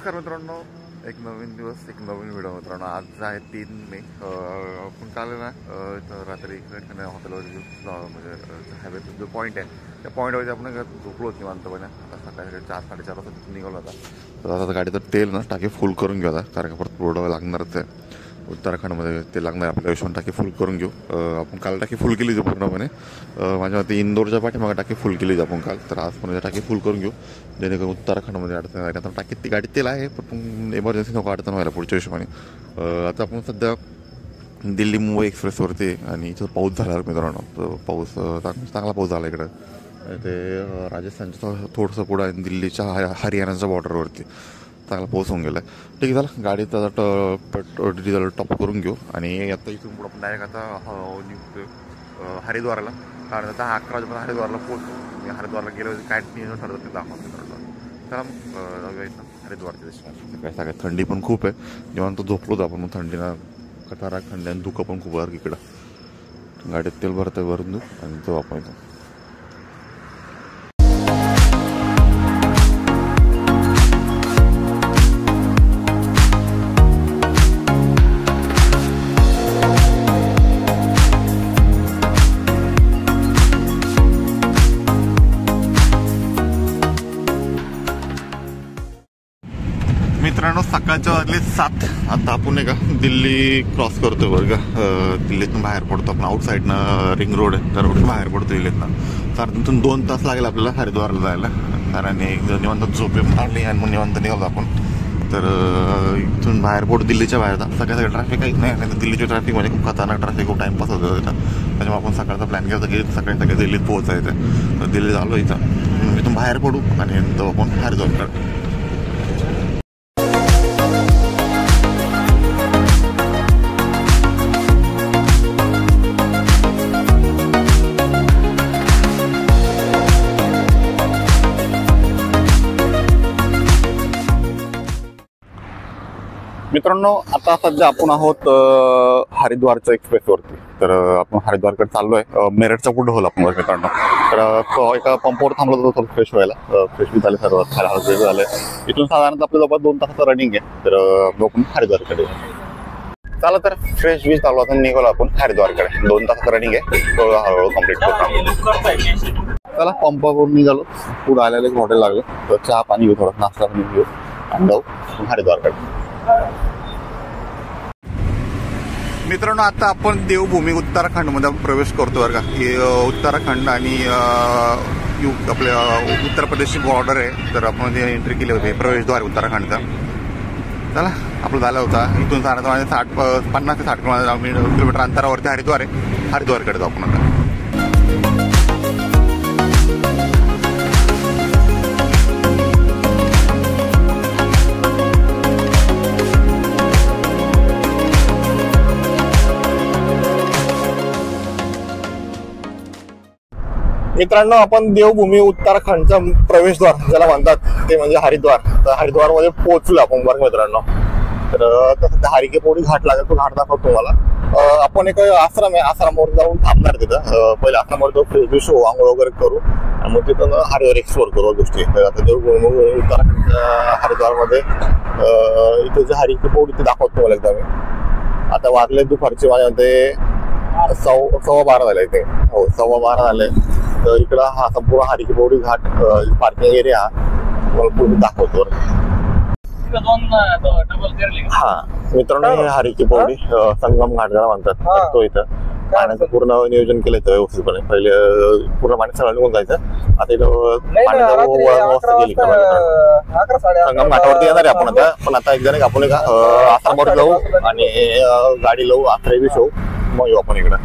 नमस्कार मित्रांनो, एक नवीन दिवस एक नवीन व्हिडिओ. मित्रांनो आज आहे 3 मे. आपण काल ना रात्री इकडे हॉटेलवर म्हणजे हायवेचा जो पॉईंट आहे त्या पॉईंटवरती आपण झोपलो निवांतपणे. आता सकाळी 4-4:30 वाजता तिथून निघालो होता. तर आता गाडीचं तेल ना टाकी फुल करून घेऊ आता, कारण परत पुढं लागणारच आहे. उत्तराखंडमध्ये ते लागणार आपल्या आयुष्यात. टाकी फुल करून घेऊ. आपण काल टाकी फुल केली होती पूर्णपणे. माझ्या मते इंदोरच्या पाठीमागे टाकी फुल केली होती आपण काल. तर आज पण टाकी फुल करून घेऊ जेणेकरून उत्तराखंडमध्ये अडचण नाही. आता टाकीत ती गाडी तेल आहे पण एमर्जन्सी नको अडचण व्हायला पुढच्या हिशोबाने. आता आपण सध्या दिल्ली मुंबई एक्सप्रेसवरती आणि इथं पाऊस झाला मित्रांनो. तर पाऊस चांगला पाऊस झाला इकडं. ते राजस्थानचं थोडंसं पुढं आहे, दिल्लीच्या हरियाणाच्या बॉर्डरवरती चांगला पाऊस होऊन गेला. ठीक आहे, झालं गाडीचा पेट्रोल डिझेल टॉप करून घेऊ आणि आता इथून पुढं आपण डायरेक्ट आता निघतो हरिद्वारला. कारण आता 11 वाजेपर्यंत हरिद्वारला पोहोचतो. मी हरिद्वारला गेलो होते काय ठरवतं ते दाखवतो मित्रांनो. चला मग जाऊया इथं हरिद्वारच्या दिशेने. काय सांगाय थंडी पण खूप आहे. जेव्हा तो झोपलो होतो आपण मग थंडीनं खतरनाक थंडी आणि धुकं पण खूप आहे इकडं. गाडीत तेल भरतं भरून देऊ आणि तो आपण इथं. मित्रांनो सकाळच्या वाजले 7. आता आपण का दिल्ली क्रॉस करतोय बरं का. दिल्लीतून बाहेर पडतो आपण. आउटसाईडनं रिंग रोड आहे त्या रोडून बाहेर पडतो दिल्लीतनं. तर तिथून 2 तास लागेल आपल्याला हरिद्वारला जायला. कारण निवांत झोपे मारली आणि मग निवांत निघालो आपण. तर इथून बाहेर पडतो दिल्लीच्या बाहेर. सगळ्या ट्रॅफिक काहीच नाही. दिल्लीच्या ट्रॅफिकमध्ये खूप खतरनाक ट्रॅफिक, खूप टाईमपास होतो तिथं. त्याच्यामुळे आपण सकाळचा प्लॅन केला की सकाळी सगळ्या दिल्लीत पोहोचायचं. तर दिल्ली झालो इथं. इथून बाहेर पडू आणि तो आपण हरिद्वारकडे. मित्रांनो आता सध्या आपण आहोत हरिद्वारच्या एक्सप्रेसवरती. तर आपण हरिद्वारकडे चाललोय. मेरठचा पुढे होल आपण मित्रांनो. तर एका पंपावर थांबलो होतो थोडं फ्रेश व्हायला. फ्रेश बी झाले सर्व खायला झालं. इथून साधारणतः आपल्या जवळ 2 तासाचं रनिंग आहे. तर आपण हरिद्वारकडे चला. तर फ्रेश बी चालू आता निघालो आपण हरिद्वारकडे. 2 तासाचं रनिंग आहे. हळूहळू कम्प्लीट करतो. चला पंपावरून निघालो. पुढे आलेलं एक हॉटेल लागलं. तर चहा पाणी घेऊ, थोडं नाश्ता पाणी घेऊ आणि जाऊ हरिद्वारकडे. मित्रांनो आता आपण देवभूमी उत्तराखंडमध्ये प्रवेश करतो बरं का. उत्तराखंड आणि आपल्या उत्तर प्रदेशची बॉर्डर आहे. तर आपण एंट्री केली होती, प्रवेशद्वार उत्तराखंडचा. चला आपलं झालं होता. इथून साधारण 50 ते 60 किलोमीटर अंतरावरती हरिद्वार आहे. हरिद्वारकडे जाऊ आपण आता. मित्रांनो आपण देवभूमी उत्तराखंडचा प्रवेशद्वार ज्याला म्हणतात ते म्हणजे हरिद्वार. तर हरिद्वार मध्ये पोहोचलो आपण बरं मित्रांनो. तर सध्या हरिके पौडी घाट लागेल, तो घाट दाखवतो तुम्हाला. आपण एक आश्रम आहे, आश्रमावर जाऊन थांबणार तिथं. पहिले आश्रमावर जाऊ, फ्रेश बिश होऊ, आंघोळ वगैरे करू आणि मग तिथं हरिद्वार एक्सप्लोर करू गोष्टी. तर आता देवभूमी उत्तराखंडच्या हरिद्वारमध्ये इथे जे हरिके पौडी ते दाखवतो तुम्हाला एकदा मी. आता वाजले दुपारचे माझ्यामध्ये 12:15 झाले इथे. हो 12:15 झाले. तर इकडं हा संपूर्ण हरिके पौडी घाट पार्किंग एरिया पूर्ण दाखवतो. हा मित्रांनो हे हरिके पौडी संगम घाट ज्याला म्हणतात. तो इथं पाण्याचं पूर्ण नियोजन केलं इथं व्यवस्थितपणे. पहिले पूर्ण पाणी सगळं निघून जायचं. आता इथं पाण्याची व्यवस्था केली. संगम घाटावरती येणार आहे आपण आता. पण आता एक जण आपण आसामवर जाऊ आणि गाडी लावू, आश्रय बी शोऊ, मग येऊ आपण इकडं.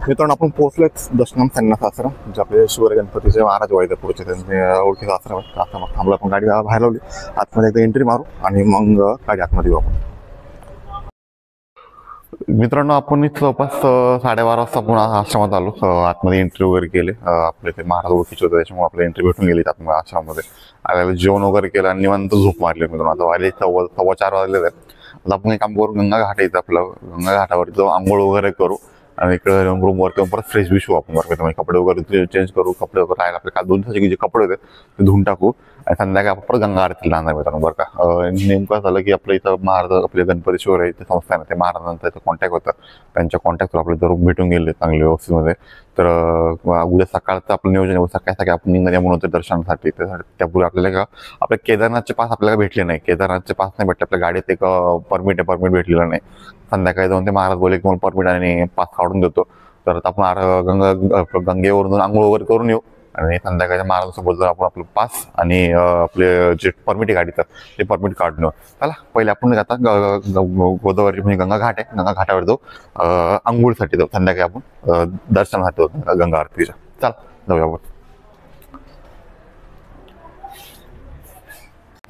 मित्रांनो आपण पोहोचलेच दशनाम संन्यास आश्रम, जे आपले शिवर गणपतीचे महाराज व्हायचे पुढचे त्यांचे ओळखीचा आश्रम आहे. आश्रमात थांबला आपण, गाडी बाहेर लावली. आतमध्ये एकदा एंट्री मारू आणि मग गाडी आतमध्ये येऊ आपण. मित्रांनो आपण इथं जवळपास 12:30 वाजता पुन्हा आश्रमात आलो. आतमध्ये एंट्री वगैरे केले. आपले ते महाराज ओळखीचे होते त्याच्यामुळे आपल्याला एंट्री भेटून गेली आतमध्ये आश्रमामध्ये. आल्याला जेवण वगैरे केलं आणि निवांत झोप मारली. मित्रांनो आता वाजले 4:15 वाजलेले आहेत. आता आपण एक काम करू, गंगा घाट येतं आपलं. गंगा घाटावरती जाऊ, आंघोळ वगैरे करू आणि इकडे रूमवरती परत फ्रेश विश होऊ आपण बरं का. कपडे वगैरे चेंज करू, कपडे वगैरे राहिले आपले काल 2 दिवसाचे जे कपडे होते ते धुवून टाकू आणि संध्याकाळी आपण परत गंगा आरतीला जाणार मित्रांनो बरं का. नेमकं झालं की आपलं इथं महाराज आपले गणपतीश्वर आहे ते संस्थान आहे, ते महाराजांचा इथं कॉन्टॅक्ट होतं. त्यांच्या कॉन्टॅक्टवर आपले जरूर भेटून गेले चांगले ऑफिसमध्ये. तर उद्या सकाळचं आपलं नियोजन आहे, सकाळी आपण निघणार म्हणून होते दर्शनासाठी. त्यापूर्वी आपल्याला का आपल्या केदारनाथचे पास आपल्याला भेटले नाही, केदारनाथचे पास नाही भेटले आपल्या गाडीत. एक परमिट भेटलेलं नाही. संध्याकाळी जाऊन ते महाराज बोलले की मला परमिट आणि पास काढून देतो. तर आपण गंगेवरून आंघोळ वगैरे करून येऊ आणि संध्याकाळच्या महाराजांसोबत जर आपण आपलं पास आणि आपले जे परमिट आहे गाडीचं ते परमिट काढून येऊ. चला पहिले आपण आता गोदावरी म्हणजे गंगा घाट आहे, गंगा घाटावर जाऊ आंघोळीसाठी जाऊ. संध्याकाळी आपण दर्शनासाठी जाऊ गंगा आरतीच्या. चला जाऊया आपण.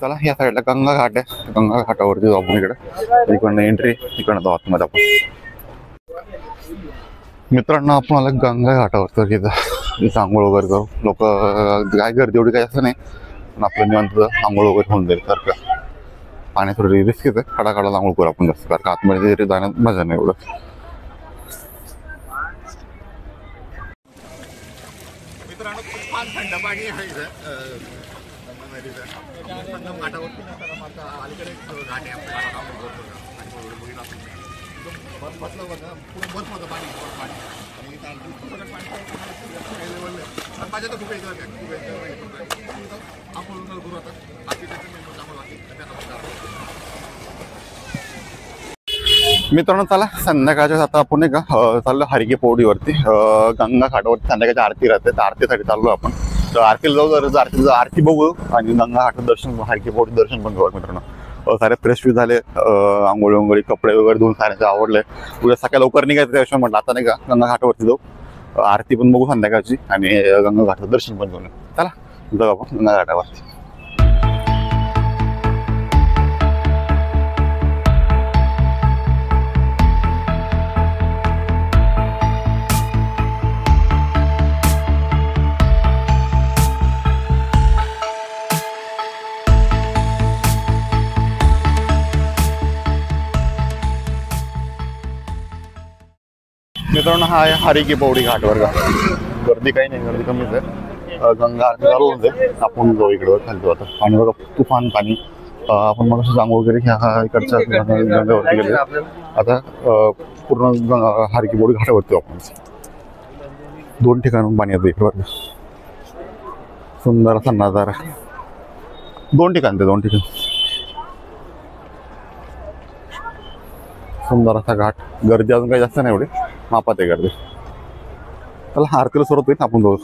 चला या साईडला गंगा घाट आहे, गंगा घाटावरती जाऊ आपण. इकडनं एंट्री, इकडनं जाऊ आतमध्ये आपण. मित्रांनो आपण आला गंगा घाटावर, तर इथं आंघोळ वगैरे करू. लोक काय गर्दी एवढी काही असं नाही, पण आपलं निवांत आंघोळ वगैरे होऊन जाईल. तर का पाणी थोडी रिस्क येतं, खडाखडाला आंघोळ करू आपण जास्त, कारण का आतमध्ये जाण्यात मजा नाही एवढं. मित्रांनो खूप थंड पाणी आहे घाटावरती. अलीकडे घाट आहे बसलं होतं पूर्ण बस होतं पाणी आणि माझ्या तर खूप मित्रांनो चला संध्याकाळच्या आता आपण नाही का चाललो हरिके पौडीवरती. गंगा घाटावरती संध्याकाळची आरती राहते, तर आरतीसाठी चाललो आपण. तर आरतीला जाऊ, जर आरती बघू आणि गंगा घाटात दर्शन, हरिके पौडी दर्शन पण घेऊ मित्रांनो. सारे फ्रेश बी झाले, आंघोळी कपडे वगैरे धुवून साऱ्यांचे आवडले. उद्या सकाळी लवकर निघायचं त्याशिवाय म्हटलं आता नाही का गंगा घाटावरती जाऊ, आरती पण बघू संध्याकाळची आणि गंगा घाटाचं दर्शन पण घेऊन. चला जाऊ आपण गंगा घाटावरती. मित्रांनो हा आहे हरिके पौडी घाट वर का. गर्दी काही नाही, गर्दी कमीच आहे. गंगा आरती चालू होऊन जाईल, आपण जाऊ इकडे खाली. आता पाणी बघा तुफान पाणी. आपण मग आंघोळ वगैरे ह्या इकडच्या गंगावरती गेले. आता पूर्ण हरिके पौडी घाटावरती आपण 2 ठिकाणून पाणी येतं इकडे. सुंदर असा नजारा. 2 ठिकाण सुंदर असा घाट. गर्दी अजून काही जास्त नाही एवढी, मापात आहे गर्दी. चला आरतीला सुरुवात होईल, आपण जाऊ.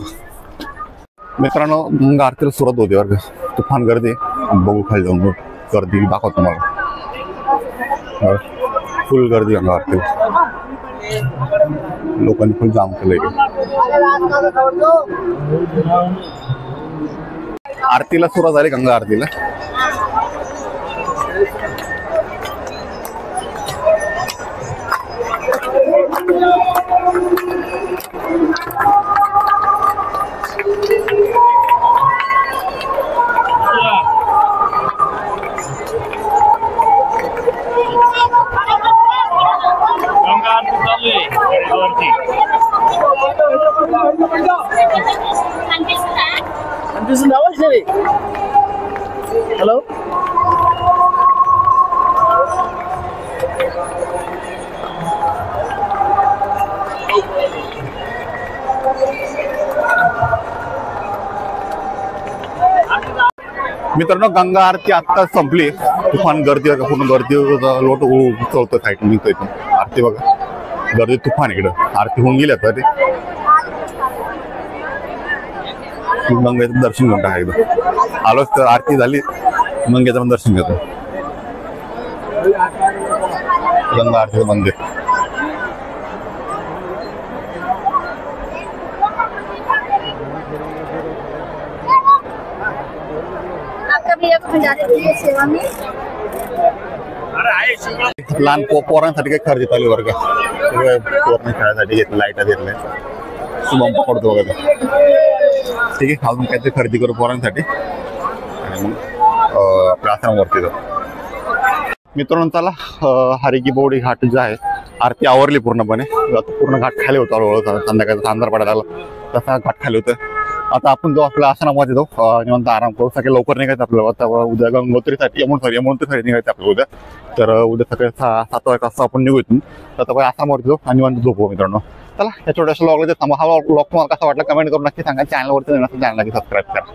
मित्रांनो मग आरतीला सुरुवात होते बरं का. तुफान गर्दी बघू खाली जाऊन गर्दी दाखवतो तुम्हाला. फुल गर्दी गंगा आरतीला, लोकांनी फुल जाम केलंय. आरतीला सुरुवात झाली गंगा आरतीला. హలో मित्रांनो गंगा आरती आत्ताच संपली. तुफान गर्दी आहे, पूर्ण गर्दी लोट उचलतं साईड निघतो इथून. आरती बघा गर्दी तुफान इकडं. आरती होऊन गेली आता, ते गंगेचं दर्शन घेऊन टाका एकदा. आलोच तर आरती झाली, गंगेचं पण दर्शन घेतो. गंगा आरतीचं मंदिर. लहान पोरांसाठी काही खरेदी चालू बरं का. पोरांना खेळायसाठी घेतलं, लाईटा घेतल्या, शुभम पकडतो वगैरे. ठीक आहे, अजून काहीतरी खरेदी करू पोरांसाठी आणि मग आपल्या आश्रमावरती जाऊ. मित्रांनो चला हरिकी पौडी घाट जे आहे आरती आवरली पूर्णपणे. आता पूर्ण घाट खाली होतो हळूहळू. संध्याकाळचा अंधार पडायला लागला तसा घाट खाली होतं. आता आपण जो आपल्या आसनामध्ये जाऊ निवांत आराम करू. सकाळी लवकर निघायचं आपल्याला. आता उद्या गंगोत्रीसाठी यमुनोत्रीसाठी निघायचं आपल्याला उद्या. तर उद्या सकाळी 7 वाजता आपण निघू इथून. तर आता काही आसामवरती जाऊ आणि निवांत झोपू मित्रांनो. चला या छोट्याशा लॉगला थांबा. हा लॉग तुम्हाला कसा वाटला कमेंट करून नक्की सांगा. चॅनलवरती चॅनल नक्की सबस्क्राईब करा.